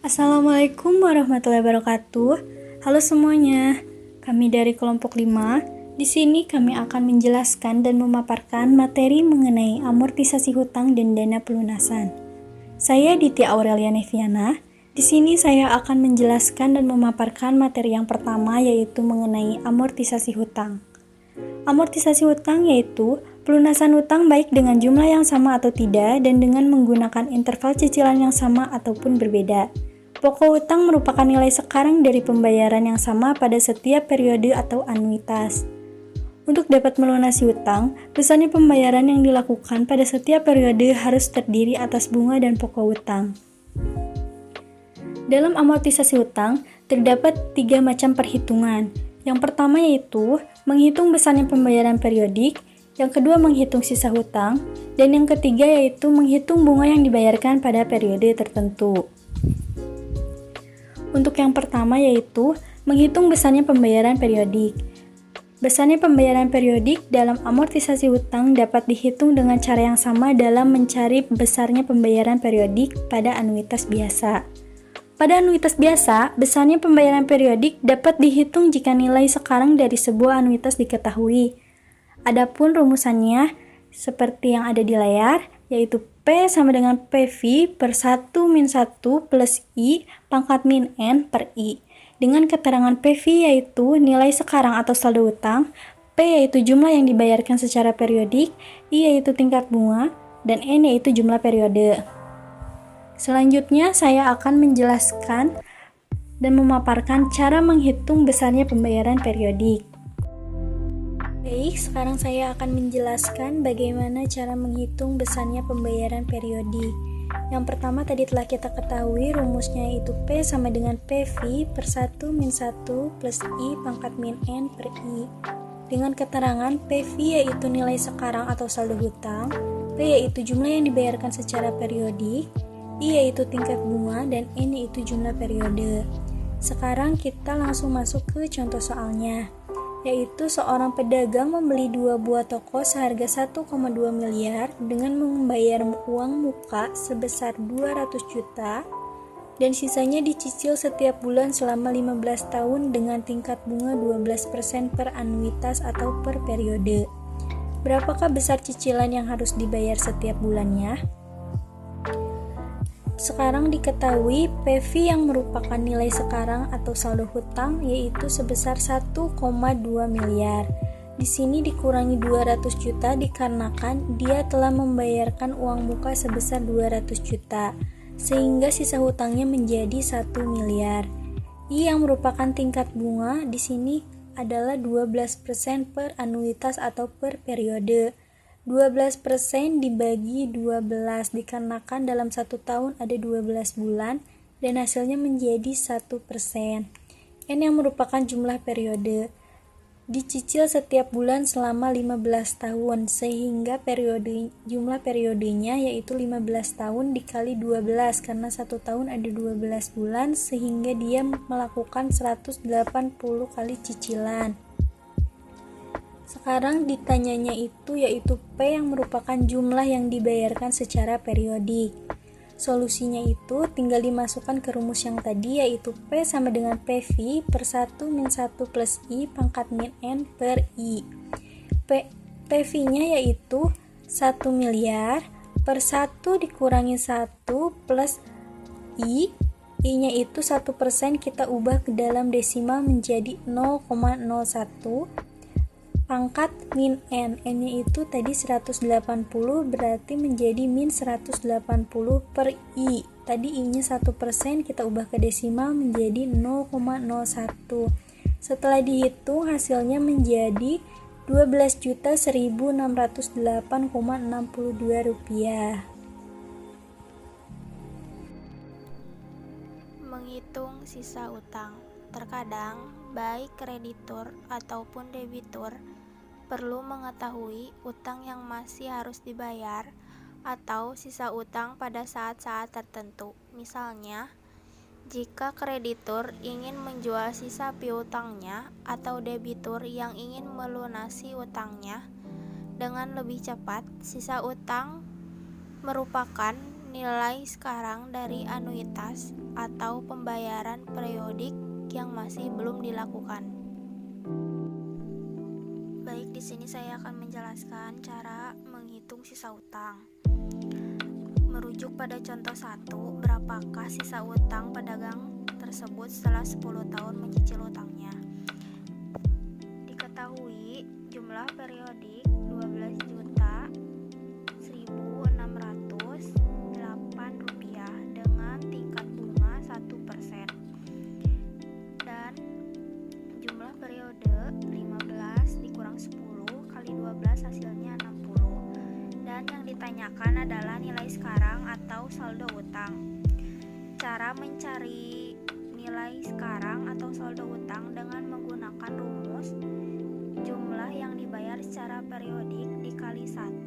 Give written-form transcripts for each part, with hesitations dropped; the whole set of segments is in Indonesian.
Assalamualaikum warahmatullahi wabarakatuh. Halo semuanya, kami dari kelompok 5. Di sini kami akan menjelaskan dan memaparkan materi mengenai amortisasi hutang dan dana pelunasan. Saya Ditya Aurelia Neviana. Di sini saya akan menjelaskan dan memaparkan materi yang pertama, yaitu mengenai amortisasi hutang. Amortisasi hutang yaitu pelunasan hutang baik dengan jumlah yang sama atau tidak dan dengan menggunakan interval cicilan yang sama ataupun berbeda. Pokok hutang merupakan nilai sekarang dari pembayaran yang sama pada setiap periode atau anuitas. Untuk dapat melunasi hutang, besarnya pembayaran yang dilakukan pada setiap periode harus terdiri atas bunga dan pokok hutang. Dalam amortisasi hutang, terdapat 3 macam perhitungan. Yang pertama yaitu menghitung besarnya pembayaran periodik, yang kedua menghitung sisa hutang, dan yang ketiga yaitu menghitung bunga yang dibayarkan pada periode tertentu. Untuk yang pertama yaitu menghitung besarnya pembayaran periodik. Besarnya pembayaran periodik dalam amortisasi hutang dapat dihitung dengan cara yang sama dalam mencari besarnya pembayaran periodik pada anuitas biasa. Pada anuitas biasa, besarnya pembayaran periodik dapat dihitung jika nilai sekarang dari sebuah anuitas diketahui. Adapun rumusannya seperti yang ada di layar, yaitu P sama dengan PV per 1 min 1 plus I pangkat min N per I. Dengan keterangan PV yaitu nilai sekarang atau saldo hutang, P yaitu jumlah yang dibayarkan secara periodik, I yaitu tingkat bunga, dan N yaitu jumlah periode. Selanjutnya saya akan menjelaskan dan memaparkan cara menghitung besarnya pembayaran periodik. Baik, sekarang saya akan menjelaskan bagaimana cara menghitung besarnya pembayaran periodik. Yang pertama tadi telah kita ketahui rumusnya yaitu P sama dengan PV per 1 min 1 plus I pangkat min N per I. Dengan keterangan PV yaitu nilai sekarang atau saldo hutang, P yaitu jumlah yang dibayarkan secara periodik, I yaitu tingkat bunga, dan N yaitu jumlah periode. Sekarang kita langsung masuk ke contoh soalnya, yaitu seorang pedagang membeli 2 buah toko seharga 1,2 miliar dengan membayar uang muka sebesar 200 juta dan sisanya dicicil setiap bulan selama 15 tahun dengan tingkat bunga 12% per anuitas atau per periode. Berapakah besar cicilan yang harus dibayar setiap bulannya? Sekarang diketahui PV yang merupakan nilai sekarang atau saldo hutang yaitu sebesar 1,2 miliar. Di sini dikurangi 200 juta dikarenakan dia telah membayarkan uang muka sebesar 200 juta, sehingga sisa hutangnya menjadi 1 miliar. I yang merupakan tingkat bunga di sini adalah 12% per anuitas atau per periode. 12% dibagi 12 dikarenakan dalam 1 tahun ada 12 bulan dan hasilnya menjadi 1%. N yang merupakan jumlah periode dicicil setiap bulan selama 15 tahun sehingga jumlah periodenya yaitu 15 tahun dikali 12 karena 1 tahun ada 12 bulan sehingga dia melakukan 180 kali cicilan. Sekarang ditanyanya itu yaitu P yang merupakan jumlah yang dibayarkan secara periodik. Solusinya itu tinggal dimasukkan ke rumus yang tadi yaitu P sama dengan PV per 1 min 1 plus I pangkat min N per I. PV-nya yaitu 1 miliar per 1 dikurangi 1 plus I. I-nya itu 1% kita ubah ke dalam desimal menjadi 0,01 pangkat min N. N-nya itu tadi 180 berarti menjadi min 180 per I. Tadi I-nya 1% kita ubah ke desimal menjadi 0,01. Setelah dihitung hasilnya menjadi 12.1.608,62 rupiah. Menghitung sisa utang. Terkadang, baik kreditur ataupun debitur perlu mengetahui utang yang masih harus dibayar atau sisa utang pada saat-saat tertentu. Misalnya, jika kreditur ingin menjual sisa piutangnya atau debitur yang ingin melunasi utangnya dengan lebih cepat, sisa utang merupakan nilai sekarang dari anuitas atau pembayaran periodik yang masih belum dilakukan. Baik, di sini saya akan menjelaskan cara menghitung sisa utang. Merujuk pada contoh 1, berapakah sisa utang pedagang tersebut setelah 10 tahun mencicil utangnya? Diketahui jumlah periodik 12.1.608 rupiah dengan tingkat bunga 1% dan jumlah periode 15 dikurang 10 kali 12 hasilnya 60. Dan yang ditanyakan adalah nilai sekarang atau saldo utang. Cara mencari nilai sekarang atau saldo utang dengan menggunakan rumus jumlah yang dibayar secara periodik dikali 1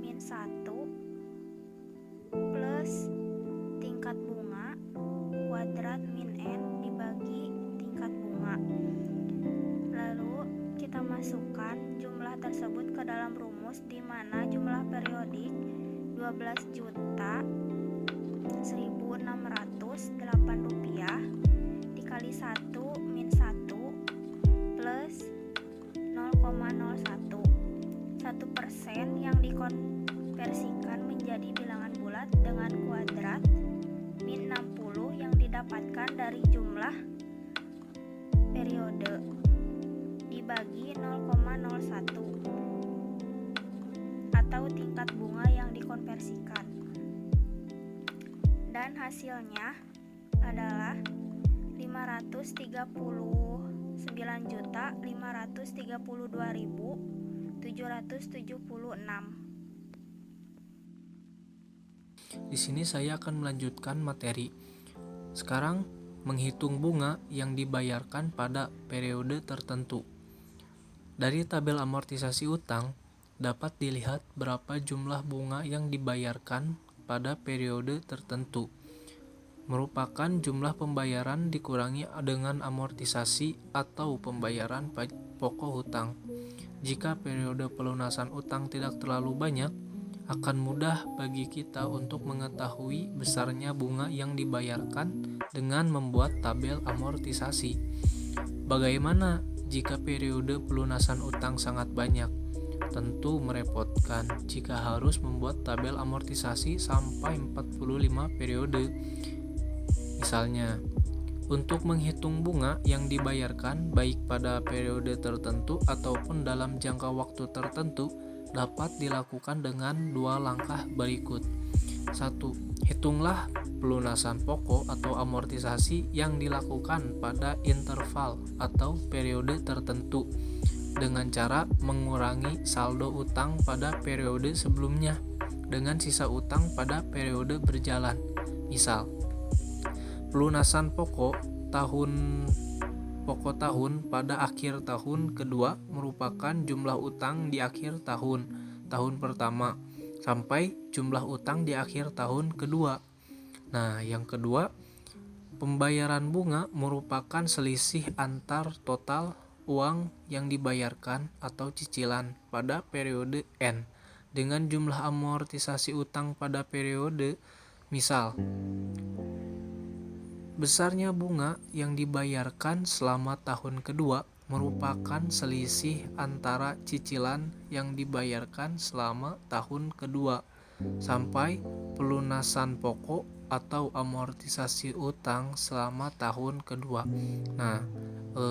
min 1 plus tingkat bunga kuadrat min n dibagi tingkat bunga. Lalu kita masukkan jumlah tersebut ke dalam rumus di mana jumlah periodik 12.1.608 rupiah dikali 1 min 1 plus 0,01. 1% yang dikonversikan menjadi bilangan bulat dengan kuadrat min 60 yang didapatkan dari jumlah periode dibagi 0,01 atau tingkat bunga yang dikonversikan. Dan hasilnya adalah 539.532.776. Di sini saya akan melanjutkan materi. Sekarang menghitung bunga yang dibayarkan pada periode tertentu. Dari tabel amortisasi utang dapat dilihat berapa jumlah bunga yang dibayarkan pada periode tertentu. Merupakan jumlah pembayaran dikurangi dengan amortisasi atau pembayaran pokok hutang. Jika periode pelunasan utang tidak terlalu banyak, akan mudah bagi kita untuk mengetahui besarnya bunga yang dibayarkan dengan membuat tabel amortisasi. Bagaimana jika periode pelunasan utang sangat banyak? Tentu merepotkan jika harus membuat tabel amortisasi sampai 45 periode. Misalnya, untuk menghitung bunga yang dibayarkan baik pada periode tertentu ataupun dalam jangka waktu tertentu dapat dilakukan dengan dua langkah berikut. 1. Hitunglah pelunasan pokok atau amortisasi yang dilakukan pada interval atau periode tertentu dengan cara mengurangi saldo utang pada periode sebelumnya dengan sisa utang pada periode berjalan. Misal, pelunasan pokok tahun pada akhir tahun kedua merupakan jumlah utang di akhir tahun pertama sampai jumlah utang di akhir tahun kedua. Nah, yang kedua, pembayaran bunga merupakan selisih antar total uang yang dibayarkan atau cicilan pada periode N dengan jumlah amortisasi utang pada periode. Misal, besarnya bunga yang dibayarkan selama tahun kedua merupakan selisih antara cicilan yang dibayarkan selama tahun kedua sampai pelunasan pokok atau amortisasi utang selama tahun kedua. Nah,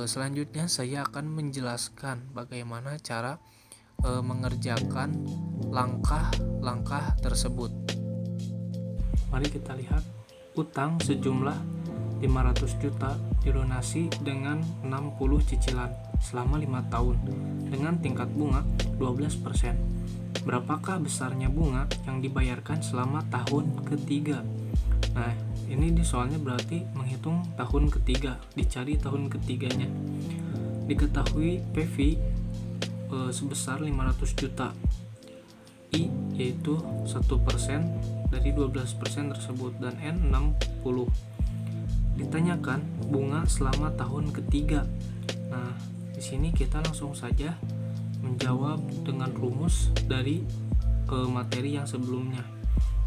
selanjutnya saya akan menjelaskan bagaimana cara mengerjakan langkah-langkah tersebut. Mari kita lihat. Utang sejumlah 500 juta dilunasi dengan 60 cicilan selama 5 tahun dengan tingkat bunga 12%. Berapakah besarnya bunga yang dibayarkan selama tahun ketiga? Nah, ini di soalnya berarti menghitung tahun ketiga, dicari tahun ketiganya. Diketahui PV sebesar 500 juta. I yaitu 1% dari 12% tersebut dan N 60. Ditanyakan bunga selama tahun ketiga. Nah, di sini kita langsung saja menjawab dengan rumus dari materi yang sebelumnya.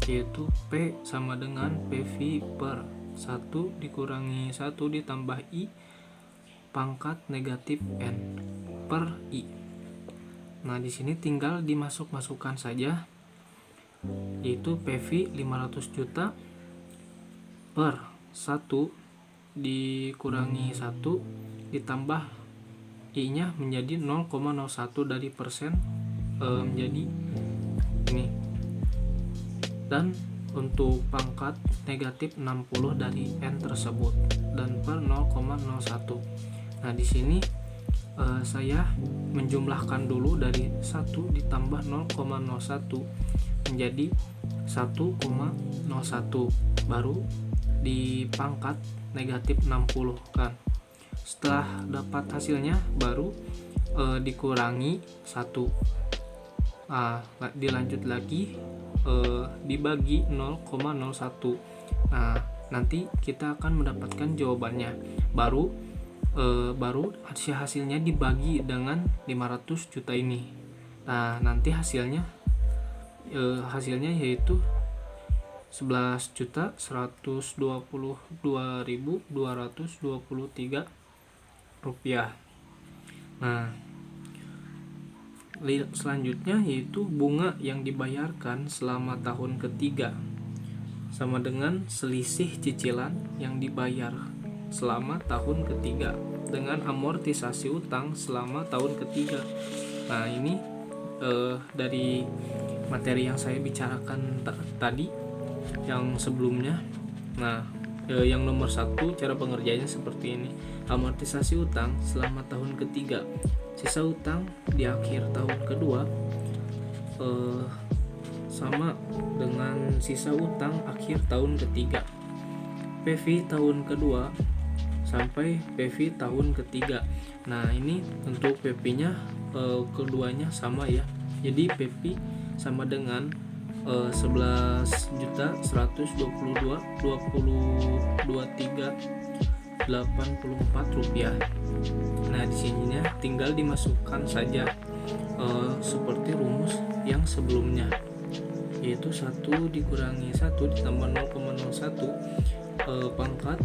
yaitu P sama dengan PV per 1 dikurangi 1 ditambah I pangkat negatif N per I. Nah, di sini tinggal dimasukkan saja, yaitu PV 500 juta per 1 dikurangi 1 ditambah I-nya menjadi 0,01 dari persen menjadi ini. Dan untuk pangkat negatif 60 dari N tersebut dan per 0,01. Nah, di sini saya menjumlahkan dulu dari 1 ditambah 0,01 menjadi 1,01, baru dipangkat negatif 60 kan. Setelah dapat hasilnya baru dikurangi 1. Dilanjut lagi dibagi 0,01. Nah, nanti kita akan mendapatkan jawabannya. Baru hasilnya dibagi dengan 500 juta ini. Nah, nanti hasilnya yaitu 11.122.223 rupiah. Nah, selanjutnya yaitu bunga yang dibayarkan selama tahun ketiga sama dengan selisih cicilan yang dibayar selama tahun ketiga dengan amortisasi utang selama tahun ketiga. Nah, ini dari materi yang saya bicarakan tadi yang sebelumnya. Nah, yang nomor 1 cara pengerjaannya seperti ini. Amortisasi utang selama tahun ketiga, sisa utang di akhir tahun kedua sama dengan sisa utang akhir tahun ketiga. PV tahun kedua sampai PV tahun ketiga. Nah, ini untuk PV-nya keduanya sama ya. Jadi PV sama dengan 11.122.2384 rupiah. Nah, di sininya tinggal dimasukkan saja seperti rumus yang sebelumnya, yaitu 1 dikurangi 1 ditambah 0,01 pangkat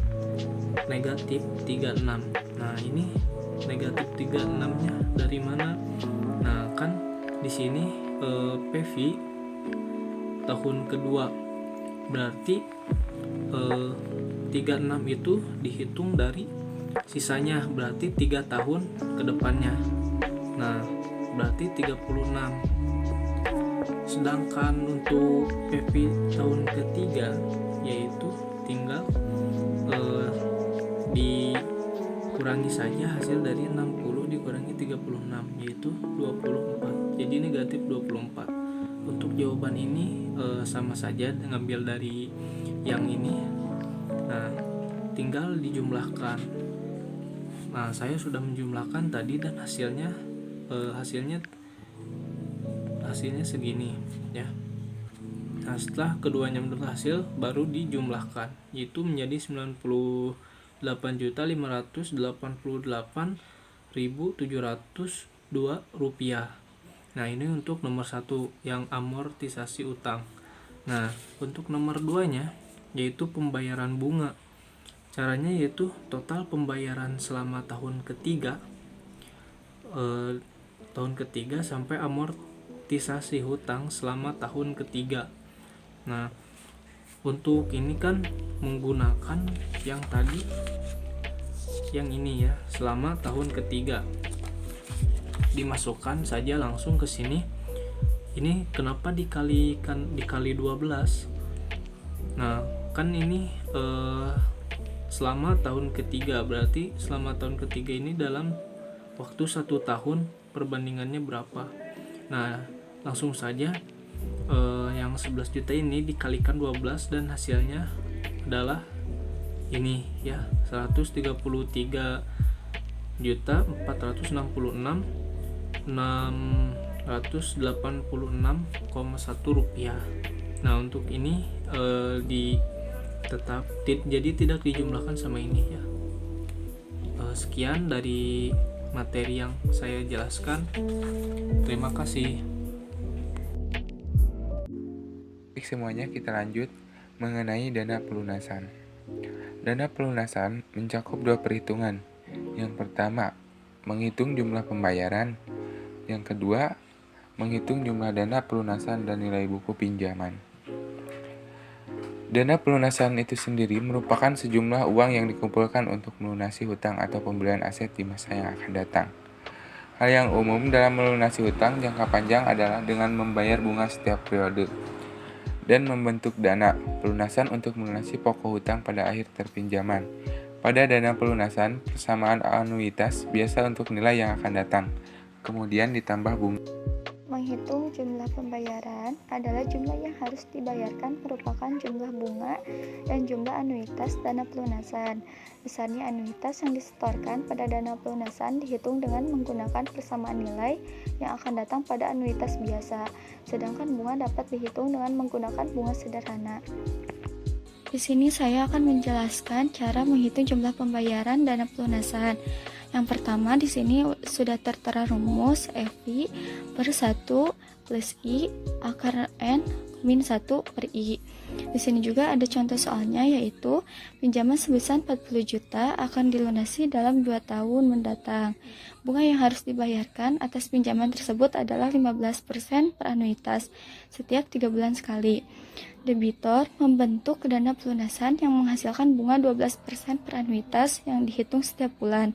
negatif 36. Nah, ini negatif 36 nya dari mana? Nah, kan di sini PV tahun kedua, berarti 36 itu dihitung dari sisanya, berarti 3 tahun ke depannya. Nah, berarti 36. Sedangkan untuk PV tahun ketiga yaitu tinggal dikurangi saja hasil dari 60 dikurangi 36, yaitu 24. Jadi negatif 24. Untuk jawaban ini sama saja ngambil dari yang ini. Nah, tinggal dijumlahkan. Nah, saya sudah menjumlahkan tadi dan hasilnya segini ya. Nah, setelah keduanya berhasil baru dijumlahkan, yaitu menjadi 98.588.702 rupiah. Nah, ini untuk nomor 1 yang amortisasi utang. Nah, untuk nomor 2-nya yaitu pembayaran bunga. Caranya yaitu total pembayaran selama tahun ketiga sampai amortisasi hutang selama tahun ketiga. Nah, untuk ini kan menggunakan yang tadi, yang ini ya, selama tahun ketiga. Dimasukkan saja langsung ke sini. Ini kenapa dikali 12? Nah, kan ini selama tahun ketiga, berarti selama tahun ketiga ini dalam waktu 1 tahun perbandingannya berapa? Nah, langsung saja yang 11 juta ini dikalikan 12 dan hasilnya adalah ini ya, 133.436.686,1 rupiah. Nah, untuk ini jadi tidak dijumlahkan sama ini ya. Sekian dari materi yang saya jelaskan. Terima kasih. Baik, semuanya kita lanjut mengenai dana pelunasan. Dana pelunasan mencakup dua perhitungan. Yang pertama, menghitung jumlah pembayaran. Yang kedua, menghitung jumlah dana pelunasan dan nilai buku pinjaman. Dana pelunasan itu sendiri merupakan sejumlah uang yang dikumpulkan untuk melunasi hutang atau pembelian aset di masa yang akan datang. Hal yang umum dalam melunasi hutang jangka panjang adalah dengan membayar bunga setiap periode dan membentuk dana pelunasan untuk melunasi pokok hutang pada akhir terpinjaman. Pada dana pelunasan, persamaan anuitas biasa untuk nilai yang akan datang, kemudian ditambah bunga. Menghitung jumlah pembayaran adalah jumlah yang harus dibayarkan merupakan jumlah bunga dan jumlah anuitas dana pelunasan. Besarnya anuitas yang disetorkan pada dana pelunasan dihitung dengan menggunakan persamaan nilai yang akan datang pada anuitas biasa, sedangkan bunga dapat dihitung dengan menggunakan bunga sederhana. Di sini saya akan menjelaskan cara menghitung jumlah pembayaran dana pelunasan. Yang pertama, di sini sudah tertera rumus FI per 1 plus I akar N min 1 per I. Di sini juga ada contoh soalnya, yaitu pinjaman sebesar 40 juta akan dilunasi dalam 2 tahun mendatang. Bunga yang harus dibayarkan atas pinjaman tersebut adalah 15% per anuitas setiap 3 bulan sekali. Debitor membentuk dana pelunasan yang menghasilkan bunga 12% per anuitas yang dihitung setiap bulan.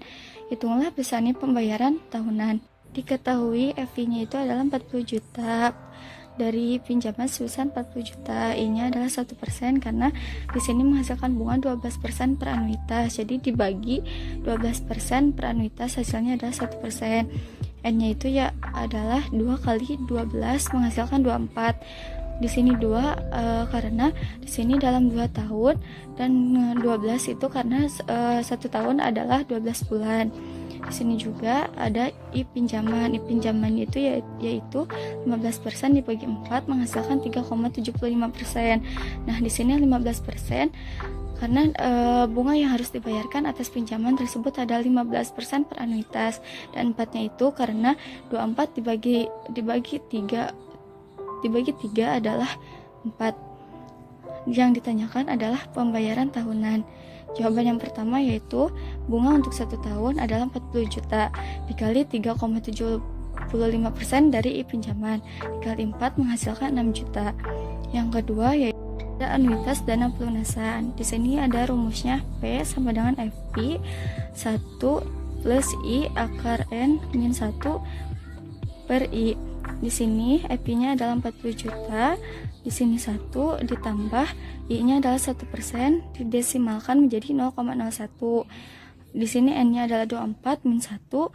Hitunglah besarnya pembayaran tahunan. Diketahui FI-nya itu adalah 40 juta. Dari pinjaman sebesar 40 juta, I-nya adalah 1% karena di sini menghasilkan bunga 12% per anuitas. Jadi dibagi 12% per anuitas, hasilnya adalah 1%. N-nya itu ya adalah 2 kali 12 menghasilkan 24. Di sini 2 karena di sini dalam 2 tahun, dan 12 itu karena 1 tahun adalah 12 bulan. Di sini juga ada I pinjaman. I pinjaman itu yaitu 15% dibagi 4 menghasilkan 3,75%. Nah, di sini 15% karena bunga yang harus dibayarkan atas pinjaman tersebut adalah 15% per anuitas, dan 4-nya itu karena 24 dibagi 3 adalah 4. Yang ditanyakan adalah pembayaran tahunan. Jawaban yang pertama yaitu bunga untuk 1 tahun adalah 40 juta dikali 3,75% dari I pinjaman dikali 4 menghasilkan 6 juta. Yang kedua yaitu anuitas dana pelunasan. Di sini ada rumusnya P sama dengan FI 1 plus I akar N min 1 per I. Di sini FI-nya adalah 40 juta, di sini 1 ditambah I-nya adalah 1%, didesimalkan menjadi 0,01. Di sini N-nya adalah 24 min 1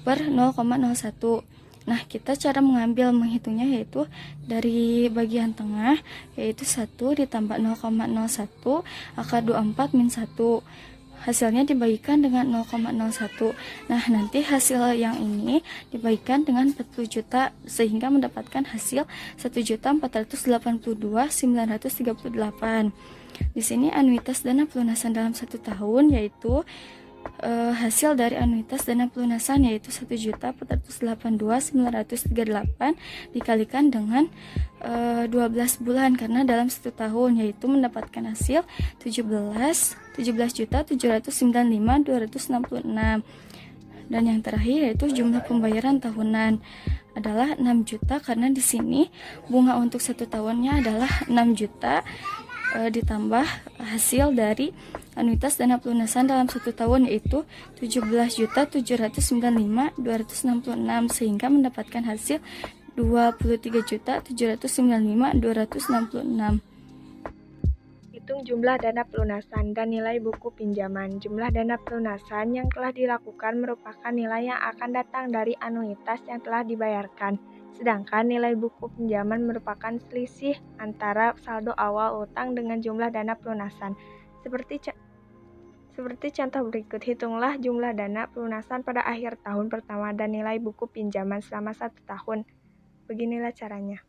per 0,01. Nah, kita cara menghitungnya yaitu dari bagian tengah, yaitu 1 ditambah 0,01 akar 24 min 1. Hasilnya dibagikan dengan 0,01. Nah, nanti hasil yang ini dibagikan dengan 40 juta sehingga mendapatkan hasil 1.482.938. Di sini anuitas dana pelunasan dalam 1 tahun yaitu hasil dari anuitas dana pelunasan yaitu 1.482.938 dikalikan dengan 12 bulan, karena dalam 1 tahun yaitu mendapatkan hasil 17.795.266. Dan yang terakhir yaitu jumlah pembayaran tahunan adalah 6 juta karena di sini bunga untuk 1 tahunnya adalah 6 juta ditambah hasil dari anuitas dana pelunasan dalam 1 tahun yaitu 17.795.266 sehingga mendapatkan hasil 23.795.266. Hitung jumlah dana pelunasan dan nilai buku pinjaman. Jumlah dana pelunasan yang telah dilakukan merupakan nilai yang akan datang dari anuitas yang telah dibayarkan. Sedangkan nilai buku pinjaman merupakan selisih antara saldo awal utang dengan jumlah dana pelunasan. Seperti contoh berikut, hitunglah jumlah dana pelunasan pada akhir tahun pertama dan nilai buku pinjaman selama 1 tahun. Beginilah caranya.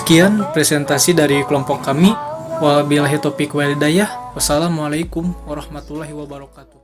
Sekian presentasi dari kelompok kami. Wabillahi taufiq wal hidayah. Wassalamualaikum warahmatullahi wabarakatuh.